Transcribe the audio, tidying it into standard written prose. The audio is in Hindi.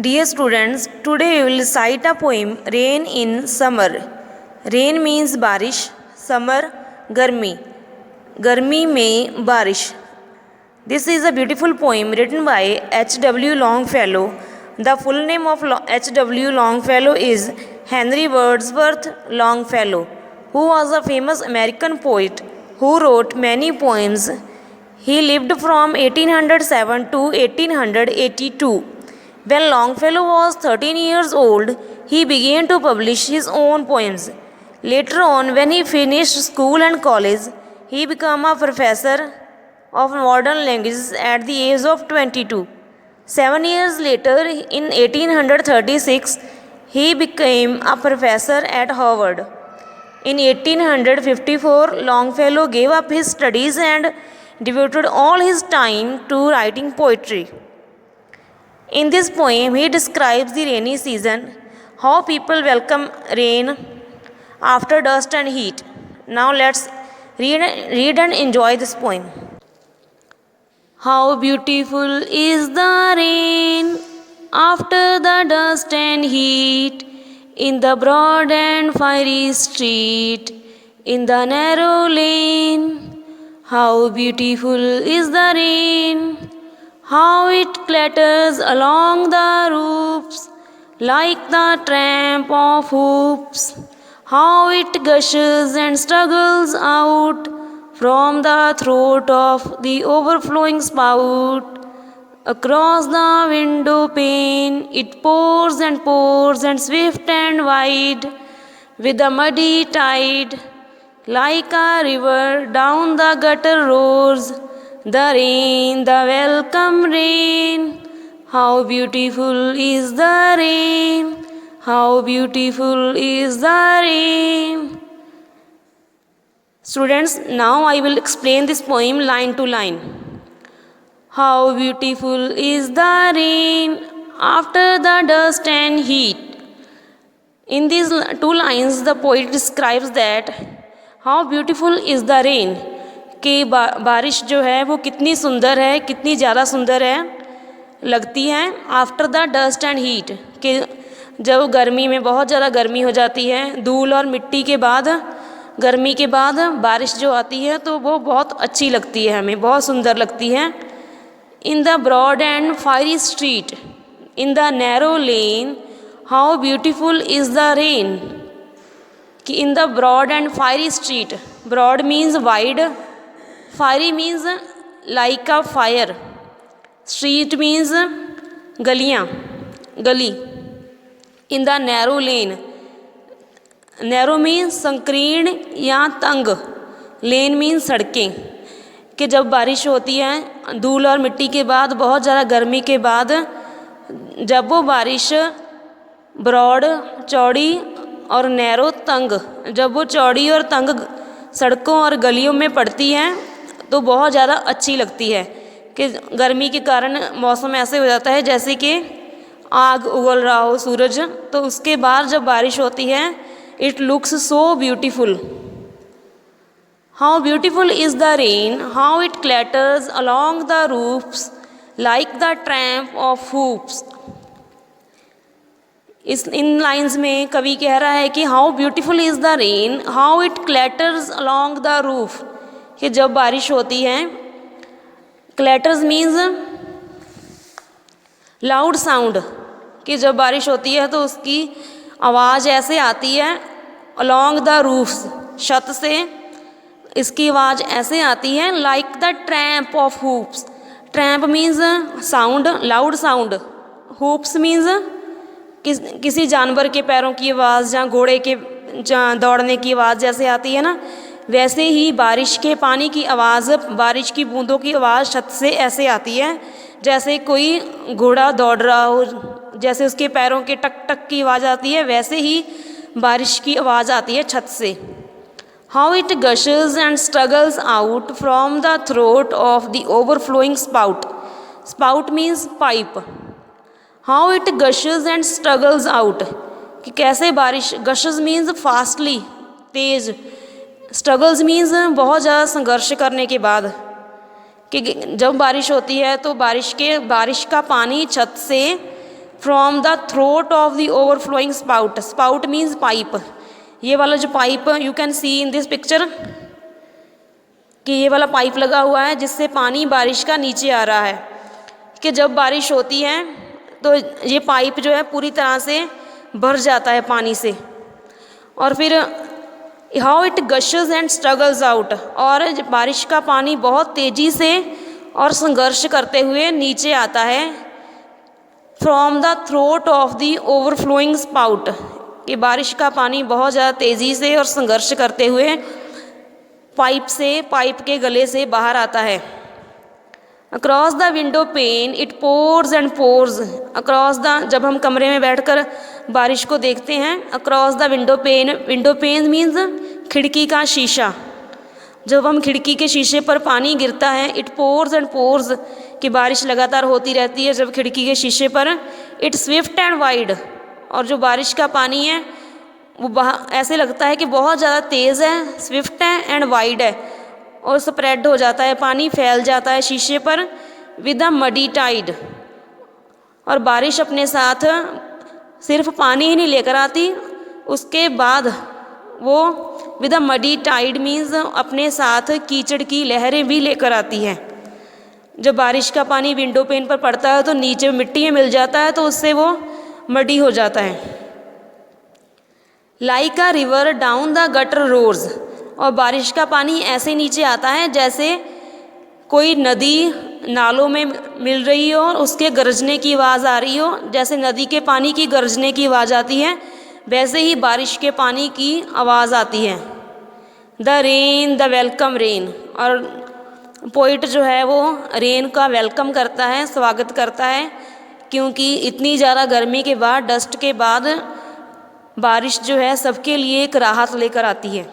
Dear students, today we will recite a poem Rain in Summer. Rain means बारिश, summer गर्मी, गर्मी में बारिश. This is a beautiful poem written by H.W. Longfellow. The full name of H.W. Longfellow is Henry Wadsworth Longfellow, who was a famous American poet who wrote many poems. He lived from 1807 to 1882. When Longfellow was 13 years old, he began to publish his own poems. Later on, when he finished school and college, he became a professor of modern languages at the age of 22. 7 years later, in 1836, he became a professor at Harvard. In 1854, Longfellow gave up his studies and devoted all his time to writing poetry. In this poem, he describes the rainy season, how people welcome rain after dust and heat. Now let's read and enjoy this poem. How beautiful is the rain after the dust and heat, in the broad and fiery street, in the narrow lane. How beautiful is the rain, how it clatters along the roofs like the tramp of hoops, how it gushes and struggles out from the throat of the overflowing spout. Across the window pane it pours and swift and wide, with a muddy tide, like a river down the gutter roars the rain, the welcome rain. How beautiful is the rain, how beautiful is the rain. Students, now I will explain this poem line to line. How beautiful is the rain after the dust and heat. In these two lines, the poet describes that how beautiful is the rain, कि बारिश जो है वो कितनी सुंदर है, कितनी ज़्यादा सुंदर है लगती है after the dust and heat, कि जब गर्मी में बहुत ज़्यादा गर्मी हो जाती है, धूल और मिट्टी के बाद, गर्मी के बाद बारिश जो आती है तो वो बहुत अच्छी लगती है, हमें बहुत सुंदर लगती है. In the broad and fiery street, in the narrow lane, how beautiful is the rain, कि in the broad and fiery street, broad means wide, fiery means like a fire, street means गलियाँ, गली. In the narrow lane, narrow means संकीर्ण या तंग, लेन मीन्स सड़कें, कि जब बारिश होती है धूल और मिट्टी के बाद, बहुत ज़्यादा गर्मी के बाद, जब वो बारिश ब्रॉड चौड़ी और नैरो तंग, जब वो चौड़ी और तंग सड़कों और गलियों में पड़ती है तो बहुत ज़्यादा अच्छी लगती है, कि गर्मी के कारण मौसम ऐसे हो जाता है जैसे कि आग उगल रहा हो सूरज, तो उसके बाद जब बारिश होती है it looks so beautiful. How beautiful is the rain, how it clatters along the roofs like the tramp of hoops. In lines में कवि कह रहा है कि how beautiful is the rain, how it clatters along the roof, कि जब बारिश होती है, क्लैटर्स मीन्स लाउड साउंड, कि जब बारिश होती है तो उसकी आवाज़ ऐसे आती है अलॉन्ग द रूफ्स, छत से इसकी आवाज़ ऐसे आती है like the tramp of hoops. Tramp means sound, loud sound. Hoops means किसी जानवर के पैरों की आवाज़ या घोड़े के दौड़ने की आवाज़ जैसे आती है ना, वैसे ही बारिश के पानी की आवाज़, बारिश की बूंदों की आवाज़ छत से ऐसे आती है जैसे कोई घोड़ा दौड़ रहा हो, जैसे उसके पैरों के टक टक की आवाज़ आती है, वैसे ही बारिश की आवाज़ आती है छत से. How it gushes and struggles out from the throat of the overflowing spout. Spout means pipe. How it gushes and struggles out, कि कैसे बारिश, गशेस मीन्स फास्टली, तेज, स्ट्रगल्स मीन्स बहुत ज़्यादा संघर्ष करने के बाद, कि जब बारिश होती है तो बारिश का पानी छत से from the throat of the overflowing spout, spout means pipe, ये वाला जो pipe you can see in this picture कि ये वाला पाइप लगा हुआ है जिससे पानी बारिश का नीचे आ रहा है, कि जब बारिश होती है तो ये पाइप जो है पूरी तरह से भर जाता है पानी से, और फिर how it gushes and struggles out, और बारिश का पानी बहुत तेज़ी से और संघर्ष करते हुए नीचे आता है from the throat of the overflowing spout, कि बारिश का पानी बहुत ज़्यादा तेज़ी से और संघर्ष करते हुए पाइप के गले से बाहर आता है। Across the window pane it pores and pores, across the, जब हम कमरे में बैठकर बारिश को देखते हैं, across the window pane means खिड़की का शीशा, जब हम खिड़की के शीशे पर पानी गिरता है, इट पोर्स एंड पोर्स, कि बारिश लगातार होती रहती है जब खिड़की के शीशे पर, इट स्विफ्ट एंड वाइड, और जो बारिश का पानी है वो ऐसे लगता है कि बहुत ज़्यादा तेज़ है, स्विफ्ट है एंड वाइड है, और स्प्रेड हो जाता है, पानी फैल जाता है शीशे पर विद अ मडी टाइड। और बारिश अपने साथ सिर्फ पानी ही नहीं लेकर आती, उसके बाद वो with a muddy tide means अपने साथ कीचड़ की लहरें भी लेकर आती है। जब बारिश का पानी विंडो पेन पर पड़ता है तो नीचे मिट्टी में मिल जाता है, तो उससे वो मडी हो जाता है। Like a river down the gutter roars, और बारिश का पानी ऐसे नीचे आता है जैसे कोई नदी नालों में मिल रही हो और उसके गरजने की आवाज़ आ रही हो, जैसे नदी के पानी की गरजने की आवाज़ आती है वैसे ही बारिश के पानी की आवाज़ आती है। The rain the welcome rain, और पोइट जो है वो रेन का वेलकम करता है, स्वागत करता है, क्योंकि इतनी ज़्यादा गर्मी के बाद, डस्ट के बाद बारिश जो है सबके लिए एक राहत लेकर आती है।